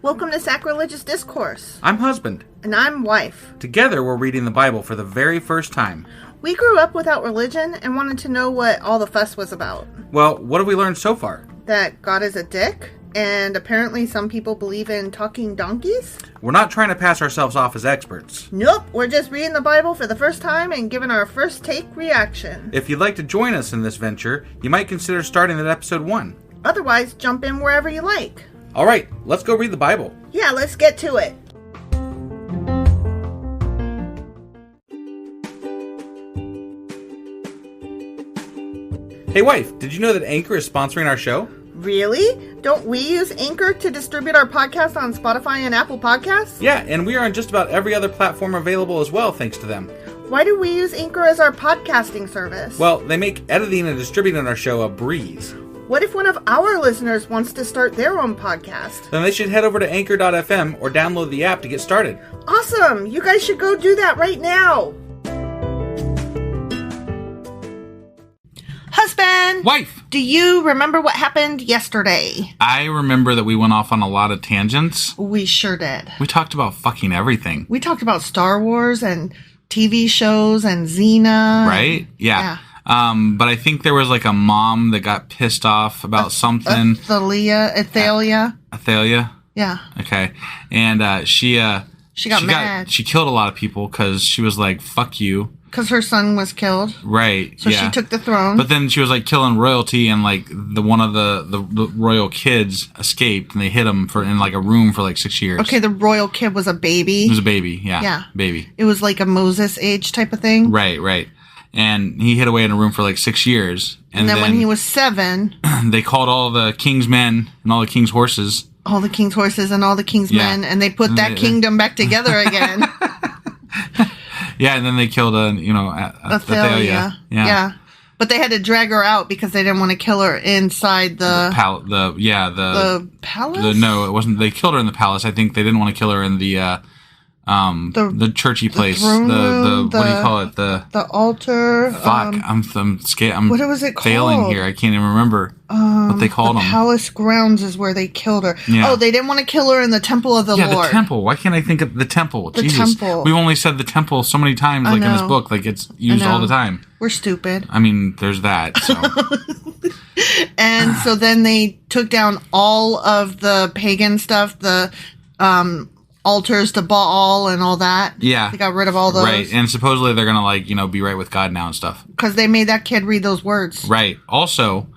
Welcome to Sacrilegious Discourse. I'm husband. And I'm wife. Together, we're reading the Bible for the very first time. We grew up without religion and wanted to know what all the fuss was about. Well, what have we learned so far? That God is a dick, and apparently some people believe in talking donkeys? We're not trying to pass ourselves off as experts. Nope, we're just reading the Bible for the first time and giving our first take reaction. If you'd like to join us in this venture, you might consider starting at episode 1. Otherwise, jump in wherever you like. All right, let's go read the Bible. Yeah, let's get to it. Hey wife, did you know that Anchor is sponsoring our show? Really? Don't we use Anchor to distribute our podcast on Spotify and Apple Podcasts? Yeah, and we are on just about every other platform available as well, thanks to them. Why do we use Anchor as our podcasting service? Well, they make editing and distributing our show a breeze. What if one of our listeners wants to start their own podcast? Then they should head over to anchor.fm or download the app to get started. Awesome! You guys should go do that right now! Husband! Wife! Do you remember what happened yesterday? I remember that we went off on a lot of tangents. We sure did. We talked about fucking everything. We talked about Star Wars and TV shows and Xena. Right? Yeah. But I think there was like a mom that got pissed off about something. Athelia. Athelia? Yeah. Okay. And she got mad. She killed a lot of people because she was like, fuck you. Because her son was killed. Right. So she took the throne. But then she was like killing royalty, and like one of the royal kids escaped, and they hid him in like a room for like 6 years. Okay, the royal kid was a baby. He was a baby, yeah. Yeah. Baby. It was like a Moses age type of thing. Right. And he hid away in a room for like 6 years. And then when he was 7... they called all the king's men and all the king's horses. All the king's horses and all the king's men, and they put that kingdom back together again. Yeah, and then they killed Athelia. Yeah. But they had to drag her out because they didn't want to kill her inside the palace? No, it wasn't. They killed her in the palace. I think they didn't want to kill her in the churchy place. Room, what do you call it? The altar. Fuck, I'm scared. I'm what was it called? Failing here. I can't even remember what they called them. Palace grounds is where they killed her. Yeah. Oh, they didn't want to kill her in the temple of the Lord. Yeah, the temple. Why can't I think of the temple? Jesus. Temple. We've only said the temple so many times, like in this book, like it's used all the time. We're stupid. I mean, there's that. So. And so then they took down all of the pagan stuff, the altars to Baal and all that. Yeah. They got rid of all those. Right. And supposedly they're going to be right with God now and stuff. Because they made that kid read those words. Right. Also,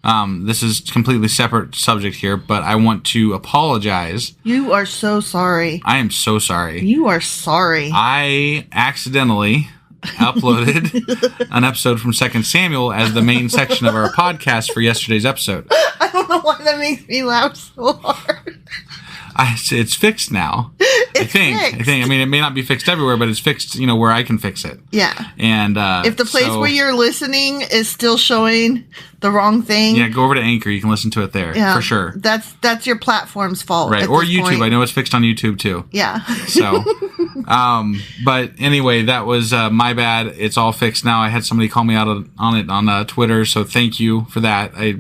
this is completely separate subject here, but I want to apologize. You are so sorry. I am so sorry. You are sorry. I accidentally uploaded an episode from 2 Samuel as the main section of our podcast for yesterday's episode. I don't know why that makes me laugh so hard. It's fixed now. I think. I mean, it may not be fixed everywhere, but it's fixed, where I can fix it. Yeah. And if the place where you're listening is still showing the wrong thing, yeah, go over to Anchor. You can listen to it there for sure. That's your platform's fault, right? Or YouTube. Point. I know it's fixed on YouTube too. Yeah. So, but anyway, that was my bad. It's all fixed now. I had somebody call me out on it on Twitter, so thank you for that. I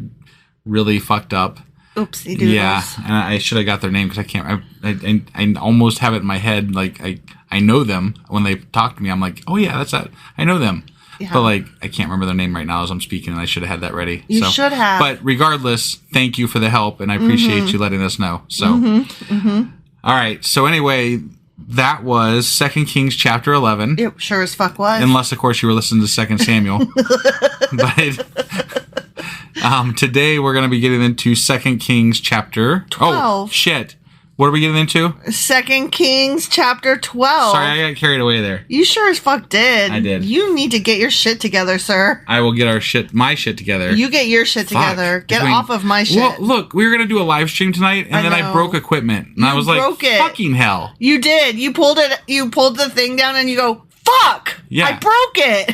really fucked up. Oopsie doodles. Yeah, and I should have got their name because I can't. I almost have it in my head. Like I know them when they talk to me. I'm like, oh yeah, that's that. I know them. Yeah. But like I can't remember their name right now as I'm speaking, and I should have had that ready. You should have. But regardless, thank you for the help, and I appreciate you letting us know. So, all right. So anyway, that was 2 Kings chapter 11. It sure as fuck was. Unless of course you were listening to 2 Samuel. But. Today we're going to be getting into 2 Kings chapter 12. Oh, shit. What are we getting into? 2 Kings chapter 12. Sorry, I got carried away there. You sure as fuck did. I did. You need to get your shit together, sir. I will get my shit together. You get your shit together. Get off of my shit. Well, look, we were going to do a live stream tonight, and then I broke equipment. And I was like, fucking hell. You did. You pulled the thing down, and you go, fuck! Yeah. I broke it!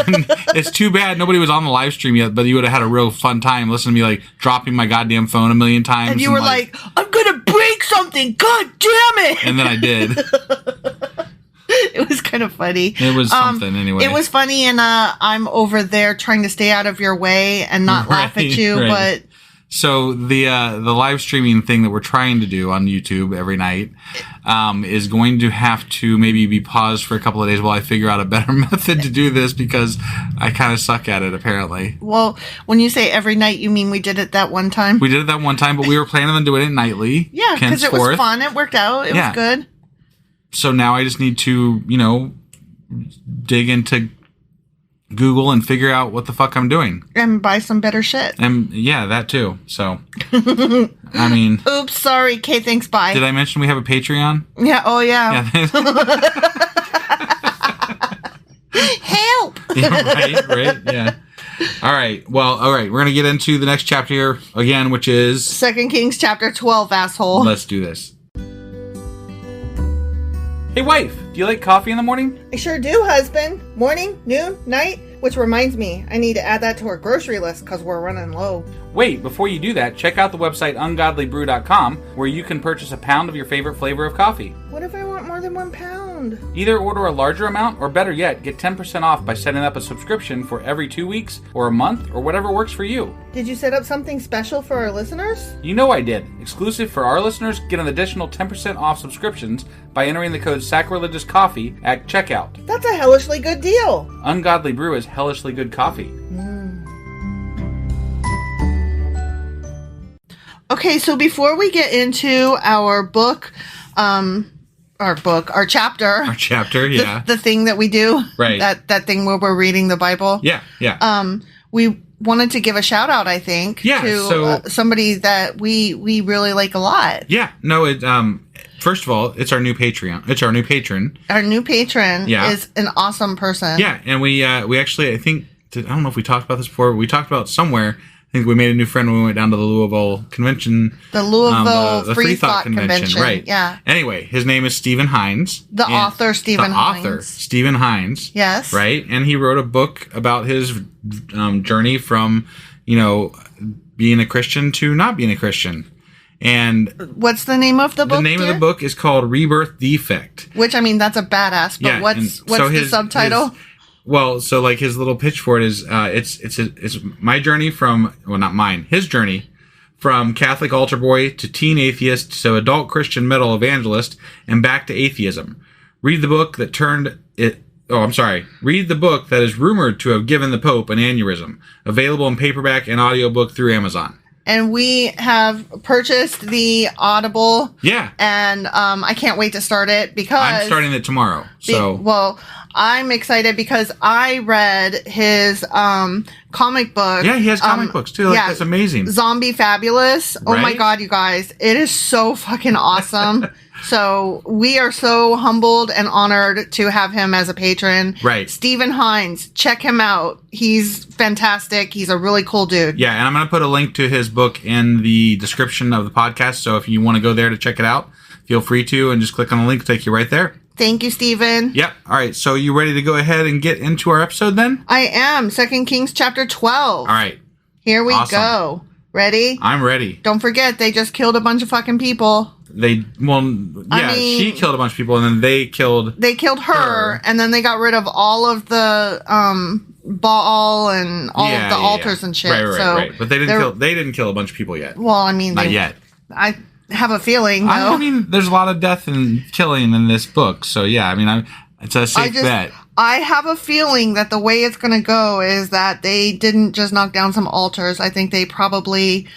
And it's too bad nobody was on the live stream yet, but you would have had a real fun time listening to me, like, dropping my goddamn phone a million times. And you were like, I'm gonna break something! God damn it! And then I did. It was kind of funny. It was something anyway. It was funny, and I'm over there trying to stay out of your way and not laugh at you, but... So the live streaming thing that we're trying to do on YouTube every night is going to have to maybe be paused for a couple of days while I figure out a better method to do this because I kind of suck at it apparently. Well, when you say every night, you mean we did it that one time? We did it that one time, but we were planning on doing it nightly. Yeah, because it was fun. It worked out. It was good. So now I just need to, dig into Google and figure out what the fuck I'm doing. And buy some better shit. And yeah, that too. So, I mean. Oops, sorry. Okay, thanks, bye. Did I mention we have a Patreon? Yeah, oh yeah. Help! Yeah, right, yeah. All right, we're going to get into the next chapter here again, which is... 2 Kings chapter 12, asshole. Let's do this. Hey, wife, do you like coffee in the morning? I sure do, husband. Morning, noon, night. Which reminds me, I need to add that to our grocery list because we're running low. Wait, before you do that, check out the website ungodlybrew.com where you can purchase a pound of your favorite flavor of coffee. What if I want more than 1 pound? Either order a larger amount, or better yet, get 10% off by setting up a subscription for every 2 weeks, or a month, or whatever works for you. Did you set up something special for our listeners? You know I did. Exclusive for our listeners, get an additional 10% off subscriptions by entering the code SACRILEGIOUSCOFFEE at checkout. That's a hellishly good deal. Ungodly Brew is hellishly good coffee. Okay, so before we get into our chapter. Our chapter, yeah. The thing that we do. Right. That thing where we're reading the Bible. Yeah. We wanted to give a shout out, I think, to somebody that we really like a lot. Yeah. No, first of all, it's our new Patreon. It's our new patron. Our new patron is an awesome person. Yeah, and we actually, I think, I don't know if we talked about this before, but we talked about it somewhere. I think we made a new friend when we went down to the Louisville convention. The Louisville Free Thought Convention. Right. Yeah. Anyway, his name is Stephen Hines. The author, Stephen Hines. Yes. Right. And he wrote a book about his journey from, being a Christian to not being a Christian. And what's the name of the book? The name of the book is called Rebirth Defect. Which, I mean, that's a badass. But what's the subtitle? So like his little pitch for it is, it's my journey from, well, not mine, his journey from Catholic altar boy to teen atheist to adult Christian metal evangelist and back to atheism. Read the book that Read the book that is rumored to have given the Pope an aneurysm. Available in paperback and audiobook through Amazon. And we have purchased the Audible. Yeah. And I can't wait to start it because... I'm starting it tomorrow. So I'm excited because I read his comic book. Yeah, he has comic books too. That's amazing. Zombie Fabulous. Oh my God, you guys. It is so fucking awesome. So we are so humbled and honored to have him as a patron. Right. Stephen Hines, check him out. He's fantastic. He's a really cool dude. Yeah, and I'm going to put a link to his book in the description of the podcast. So if you want to go there to check it out, feel free to, and just click on the link to take you right there. Thank you, Stephen. Yep. All right. So you ready to go ahead and get into our episode then? I am. 2 Kings chapter 12. All right. Here we go. Ready? I'm ready. Don't forget, they just killed a bunch of fucking people. She killed a bunch of people, and then they killed her, and then they got rid of all of the Baal and all of the altars and shit. Right. But they didn't kill a bunch of people yet. Well, I mean, not yet. I have a feeling, though. I mean, there's a lot of death and killing in this book, so yeah, I mean, it's a safe bet. I have a feeling that the way it's going to go is that they didn't just knock down some altars. I think they probably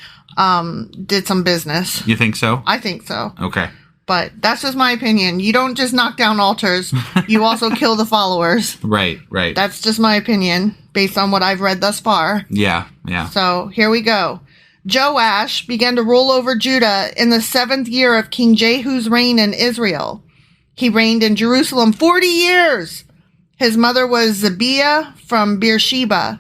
did some business. You think so? I think so. Okay. But that's just my opinion. You don't just knock down altars. You also kill the followers. Right. That's just my opinion based on what I've read thus far. Yeah. So here we go. Jehoash began to rule over Judah in the 7th year of King Jehu's reign in Israel. He reigned in Jerusalem 40 years. His mother was Zibiah from Beersheba.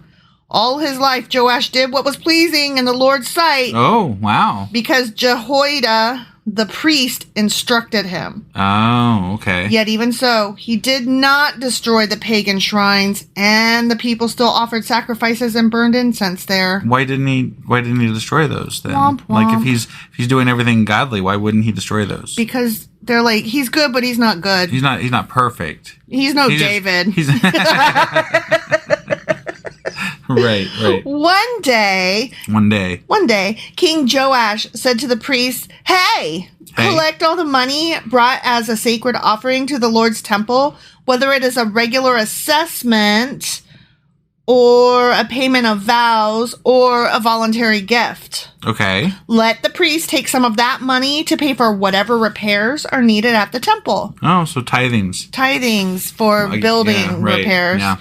All his life, Joash did what was pleasing in the Lord's sight. Oh, wow. Because Jehoiada, the priest, instructed him. Oh, okay. Yet even so, he did not destroy the pagan shrines, and the people still offered sacrifices and burned incense there. Why didn't he destroy those then? Womp, womp. Like if he's doing everything godly, why wouldn't he destroy those? Because they're like, he's good, but he's not good. He's not perfect. He's no David. Right. One day, King Joash said to the priests, Hey, collect all the money brought as a sacred offering to the Lord's temple, whether it is a regular assessment or a payment of vows or a voluntary gift. Okay. Let the priest take some of that money to pay for whatever repairs are needed at the temple. Oh, so tithings. Tithings for building repairs. Yeah.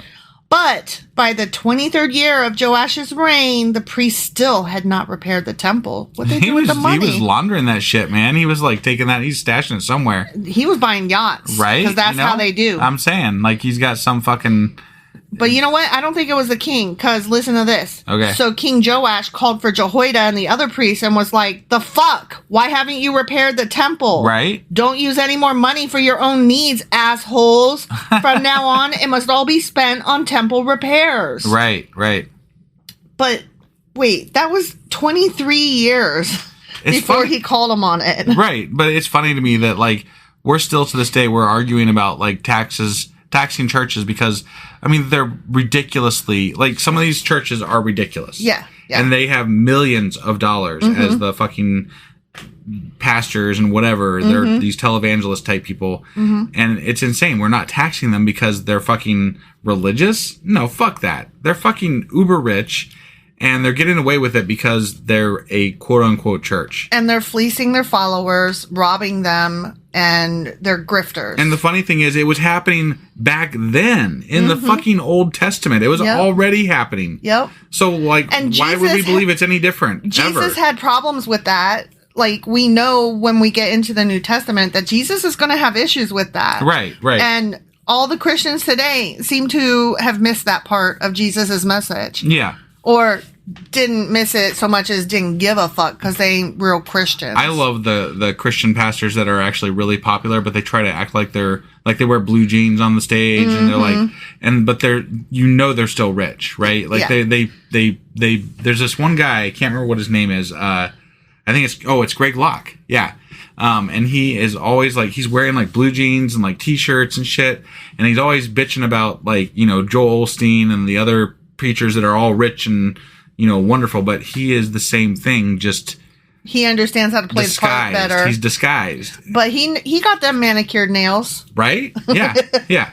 But by the 23rd year of Joash's reign, the priest still had not repaired the temple. What they do with the money? He was laundering that shit, man. He was like taking that, he's stashing it somewhere. He was buying yachts. Right? Because that's how they do. I'm saying, like, he's got some fucking... But you know what? I don't think it was the king, because listen to this. Okay. So King Joash called for Jehoiada and the other priests and was like, the fuck? Why haven't you repaired the temple? Right. Don't use any more money for your own needs, assholes. From now on, it must all be spent on temple repairs. Right. But wait, that was 23 years before he called him on it. Right. But it's funny to me that, like, we're still to this day, we're arguing about, like, taxing churches because, I mean, they're ridiculously, like, some of these churches are ridiculous. Yeah. And they have millions of dollars as the fucking pastors and whatever. They're these televangelist type people. And it's insane. We're not taxing them because they're fucking religious. No, fuck that. They're fucking uber rich. And they're getting away with it because they're a quote-unquote church. And they're fleecing their followers, robbing them, and they're grifters. And the funny thing is, it was happening back then in the fucking Old Testament. It was already happening. Yep. So, like, why would we believe it's any different? Jesus had problems with that. Like, we know when we get into the New Testament that Jesus is going to have issues with that. Right. And all the Christians today seem to have missed that part of Jesus's message. Yeah. Or didn't miss it so much as didn't give a fuck because they ain't real Christians. I love the Christian pastors that are actually really popular, but they try to act like they're like they wear blue jeans on the stage and they're like, but they're, you know, they're still rich, right? Like they there's this one guy, I can't remember what his name is. I think it's Greg Locke. Yeah. And he is always like, he's wearing like blue jeans and like t-shirts and shit. And he's always bitching about like, you know, Joel Osteen and the other preachers that are all rich and, you know, wonderful, but he is the same thing, just he understands how to play the part better. He's disguised. But he got them manicured nails. Right? Yeah. Yeah.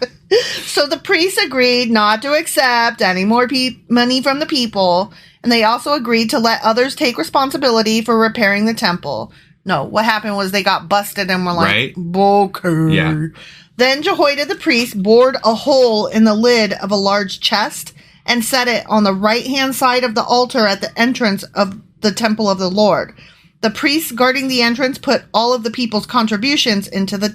So the priests agreed not to accept any more money from the people, and they also agreed to let others take responsibility for repairing the temple. No, what happened was they got busted and were like, okay. Yeah. Then Jehoiada the priest bored a hole in the lid of a large chest and set it on the right-hand side of the altar at the entrance of the temple of the Lord. The priests guarding the entrance put all of the people's contributions into the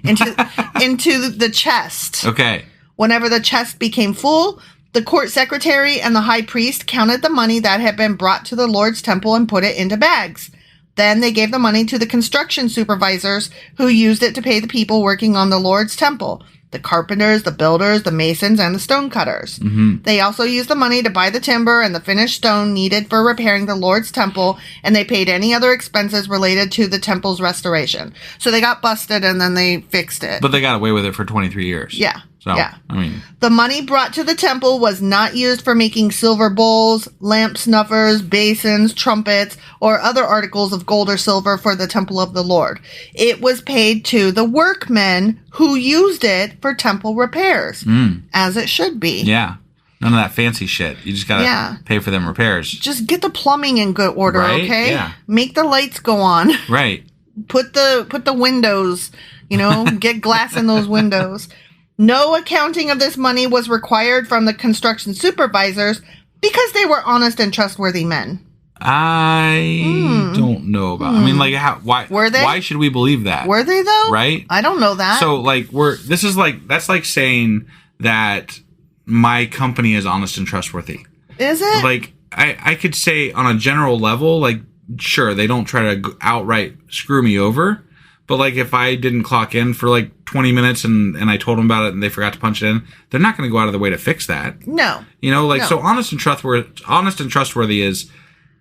into the chest. Okay. Whenever the chest became full, the court secretary and the high priest counted the money that had been brought to the Lord's temple and put it into bags. Then they gave the money to the construction supervisors who used it to pay the people working on the Lord's temple. The carpenters, the builders, the masons, and the stonecutters. They also used the money to buy the timber and the finished stone needed for repairing the Lord's temple, and they paid any other expenses related to the temple's restoration. So they got busted, and then they fixed it. But they got away with it for 23 years. Yeah. So, yeah. I mean, the money brought to the temple was not used for making silver bowls, lamp snuffers, basins, trumpets, or other articles of gold or silver for the temple of the Lord. It was paid to the workmen who used it for temple repairs, as it should be. Yeah. None of that fancy shit. You just gotta pay for them repairs. Just get the plumbing in good order, right? Okay? Yeah. Make the lights go on. Right. Put the windows, get glass in those windows. No accounting of this money was required from the construction supervisors because they were honest and trustworthy men. I don't know about. I mean, like, why were they? Why should we believe that? Were they though? Right? I don't know that. So, like, that's like saying that my company is honest and trustworthy. Is it? Like, I could say on a general level, like, sure, they don't try to outright screw me over. But, like, if I didn't clock in for, like, 20 minutes and I told them about it and they forgot to punch it in, they're not going to go out of their way to fix that. No. You know, like, no. so honest and trustworthy is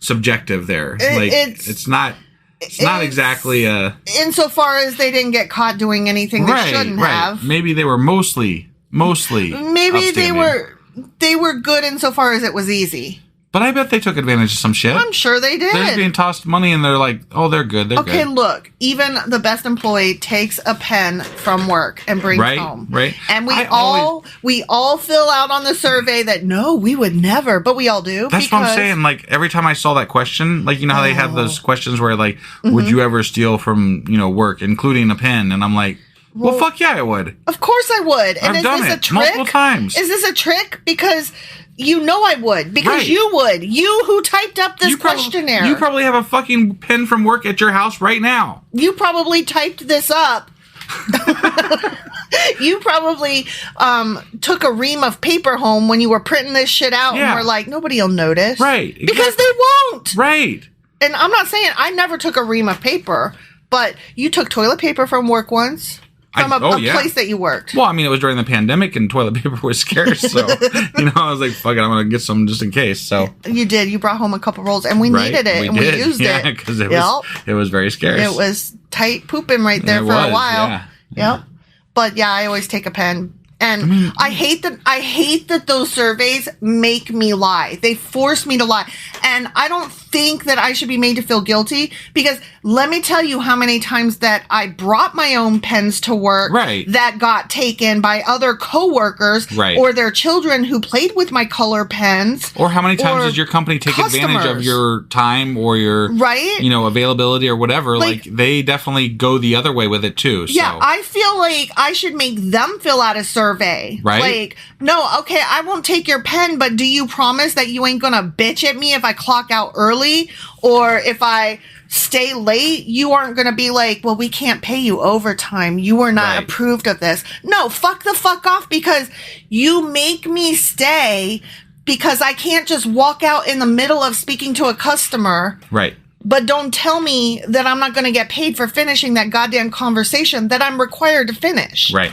subjective there. It's not exactly a... Insofar as they didn't get caught doing anything they shouldn't have. Maybe they were mostly Maybe they were good insofar as it was easy. But I bet they took advantage of some shit. I'm sure they did. They're being tossed money and they're like, oh, they're good. Okay, look, even the best employee takes a pen from work and brings home. Right. And we all fill out on the survey that, no, we would never, but we all do. That's what I'm saying. Like, every time I saw that question, like, you know how they have those questions where, like, would you ever steal from, work, including a pen? And I'm like, well, fuck yeah, I would. Of course I would. And I've done it multiple times. Is this a trick? Because... You know I would, because you would. You who typed up this questionnaire. You probably have a fucking pen from work at your house right now. You probably typed this up. You probably took a ream of paper home when you were printing this shit out and were like, nobody will notice. Right. Exactly. Because they won't. Right. And I'm not saying I never took a ream of paper, but you took toilet paper from work once. From a place that you worked. Well, I mean, it was during the pandemic and toilet paper was scarce. So, I was like, fuck it, I'm going to get some just in case. So you did. You brought home a couple rolls and we needed it we used it. Yeah, because it was very scarce. It was tight pooping right there for a while. Yeah. Yep. But yeah, I always take a pen. And I hate that those surveys make me lie. They force me to lie. And I don't think that I should be made to feel guilty, because let me tell you how many times that I brought my own pens to work that got taken by other coworkers or their children who played with my color pens. Or how many times does your company take advantage of your time or your availability or whatever? Like, they definitely go the other way with it too. Yeah, I feel like I should make them fill out a survey. Right. Like, no, okay, I won't take your pen, but do you promise that you ain't gonna bitch at me if I clock out early? Or if I stay late, you aren't gonna be like, well, we can't pay you overtime. You were not approved of this. No, fuck the fuck off, because you make me stay because I can't just walk out in the middle of speaking to a customer. Right. But don't tell me that I'm not going to get paid for finishing that goddamn conversation that I'm required to finish. Right.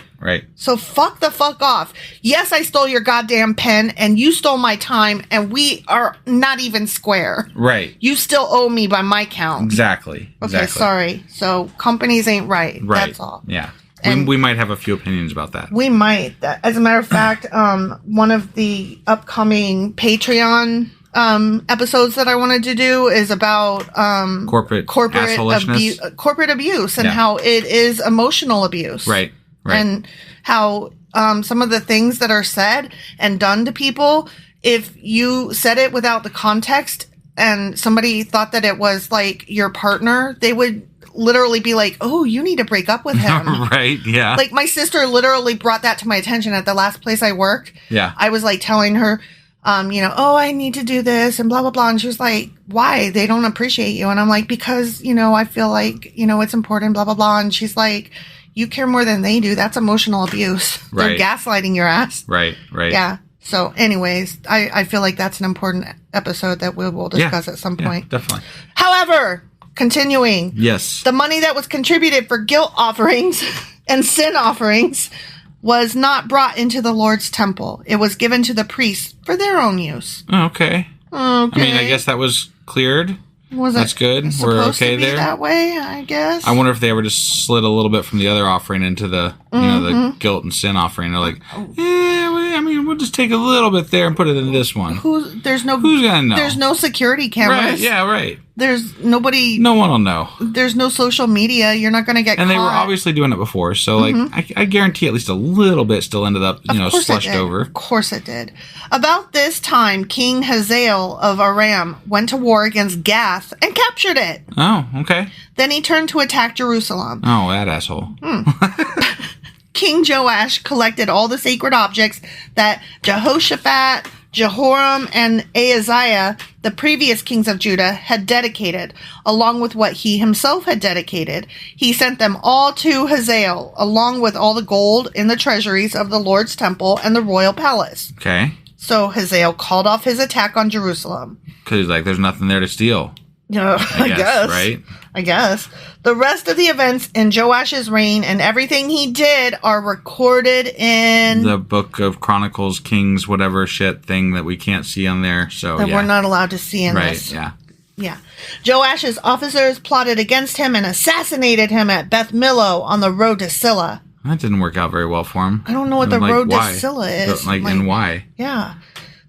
So fuck the fuck off. Yes, I stole your goddamn pen and you stole my time and we are not even square. Right. You still owe me by my count. Exactly. Okay, sorry. So companies ain't right. Right. That's all. Yeah. And we might have a few opinions about that. We might. As a matter of fact, one of the upcoming Patreon episodes that I wanted to do is about corporate abuse and how it is emotional abuse. Right. And how some of the things that are said and done to people, if you said it without the context and somebody thought that it was like your partner, they would literally be like, oh, you need to break up with him. Right, yeah. Like, my sister literally brought that to my attention at the last place I worked. Yeah. I was like telling her, oh, I need to do this and blah, blah, blah. And she was like, why? They don't appreciate you. And I'm like, because, I feel like, it's important, blah, blah, blah. And she's like, you care more than they do. That's emotional abuse. Right. They're gaslighting your ass. Right. Yeah. So anyways, I feel like that's an important episode that we will discuss at some point. Yeah, definitely. However, continuing. Yes. The money that was contributed for guilt offerings and sin offerings was not brought into the Lord's temple. It was given to the priests for their own use. Okay. I mean, I guess that was cleared. That's good. We're okay there. That way, I guess. I wonder if they ever just slid a little bit from the other offering into the, the guilt and sin offering. They're like, we'll just take a little bit there and put it in this one. Who's gonna know? There's no security cameras. Right. Yeah. Right. There's nobody. No one will know. There's no social media. You're not going to get caught. And they were obviously doing it before, so I guarantee at least a little bit still ended up, slushed over. Of course it did. About this time, King Hazael of Aram went to war against Gath and captured it. Oh, okay. Then he turned to attack Jerusalem. Oh, that asshole. King Joash collected all the sacred objects that Jehoshaphat, Jehoram and Ahaziah, the previous kings of Judah, had dedicated, along with what he himself had dedicated. He sent them all to Hazael, along with all the gold in the treasuries of the Lord's temple and the royal palace. Okay. So Hazael called off his attack on Jerusalem. Because he's like, there's nothing there to steal. I guess. Right? I guess. The rest of the events in Joash's reign and everything he did are recorded in the Book of Chronicles, Kings, whatever shit thing that we can't see on there. So that we're not allowed to see in this. Right, yeah. Yeah. Joash's officers plotted against him and assassinated him at Beth Millo on the road to Silla. That didn't work out very well for him. I don't know what the road to Silla is. And why? Yeah.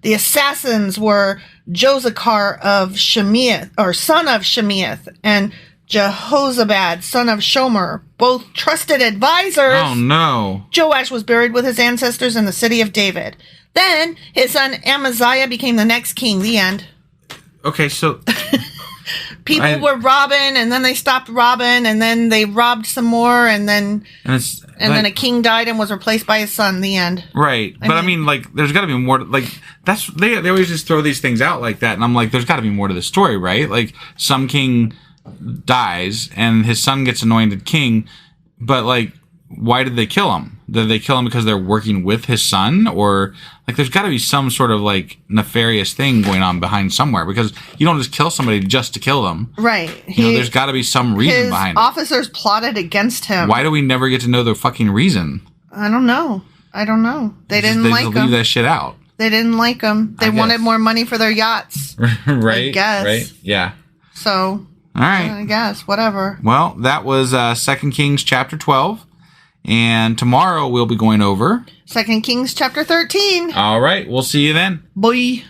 The assassins were Josachar of Shemeath, or son of Shemeath, and Jehozabad, son of Shomer, both trusted advisors. Oh, no. Joash was buried with his ancestors in the city of David. Then his son Amaziah became the next king. The end. Okay, so... People were robbing, and then they stopped robbing, and then they robbed some more, and then then a king died and was replaced by his son. The end. Right, I mean, like, there's got to be more. Like, that's they always just throw these things out like that, and I'm like, there's got to be more to the story, right? Like, some king dies, and his son gets anointed king, but like, why did they kill him? Did they kill him because they're working with his son? Or, like, there's got to be some sort of, like, nefarious thing going on behind somewhere. Because you don't just kill somebody just to kill them. Right. There's got to be some reason behind it. His officers plotted against him. Why do we never get to know the fucking reason? I don't know. They didn't like him. They leave that shit out. They didn't like him. They wanted more money for their yachts. Right. I guess. Right. Yeah. So. All right. I guess. Whatever. Well, that was 2 Kings chapter 12. And tomorrow we'll be going over 2 Kings chapter 13. All right. We'll see you then. Bye.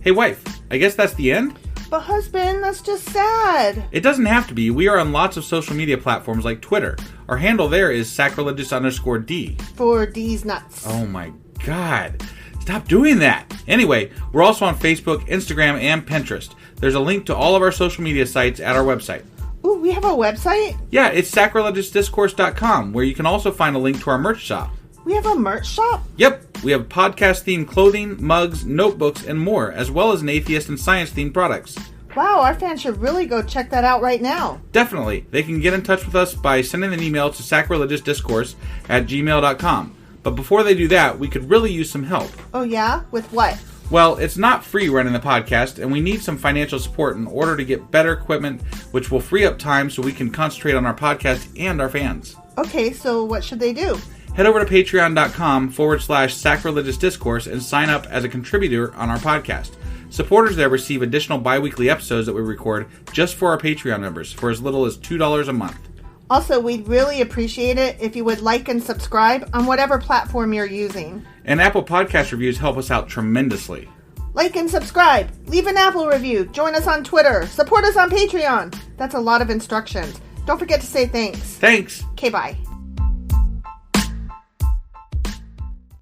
Hey, wife, I guess that's the end? But husband, that's just sad. It doesn't have to be. We are on lots of social media platforms like Twitter. Our handle there is sacrilegious_D. For D's nuts. Oh my God. Stop doing that. Anyway, we're also on Facebook, Instagram, and Pinterest. There's a link to all of our social media sites at our website. Ooh, we have a website? Yeah, it's sacrilegiousdiscourse.com, where you can also find a link to our merch shop. We have a merch shop? Yep, we have podcast-themed clothing, mugs, notebooks, and more, as well as an atheist and science-themed products. Wow, our fans should really go check that out right now. Definitely. They can get in touch with us by sending an email to sacrilegiousdiscourse@gmail.com. But before they do that, we could really use some help. Oh yeah? With what? Well, it's not free running the podcast, and we need some financial support in order to get better equipment, which will free up time so we can concentrate on our podcast and our fans. Okay, so what should they do? Head over to patreon.com/sacrilegiousdiscourse and sign up as a contributor on our podcast. Supporters there receive additional bi-weekly episodes that we record just for our Patreon members for as little as $2 a month. Also, we'd really appreciate it if you would like and subscribe on whatever platform you're using. And Apple Podcast reviews help us out tremendously. Like and subscribe. Leave an Apple review. Join us on Twitter. Support us on Patreon. That's a lot of instructions. Don't forget to say thanks. Thanks. Okay, bye.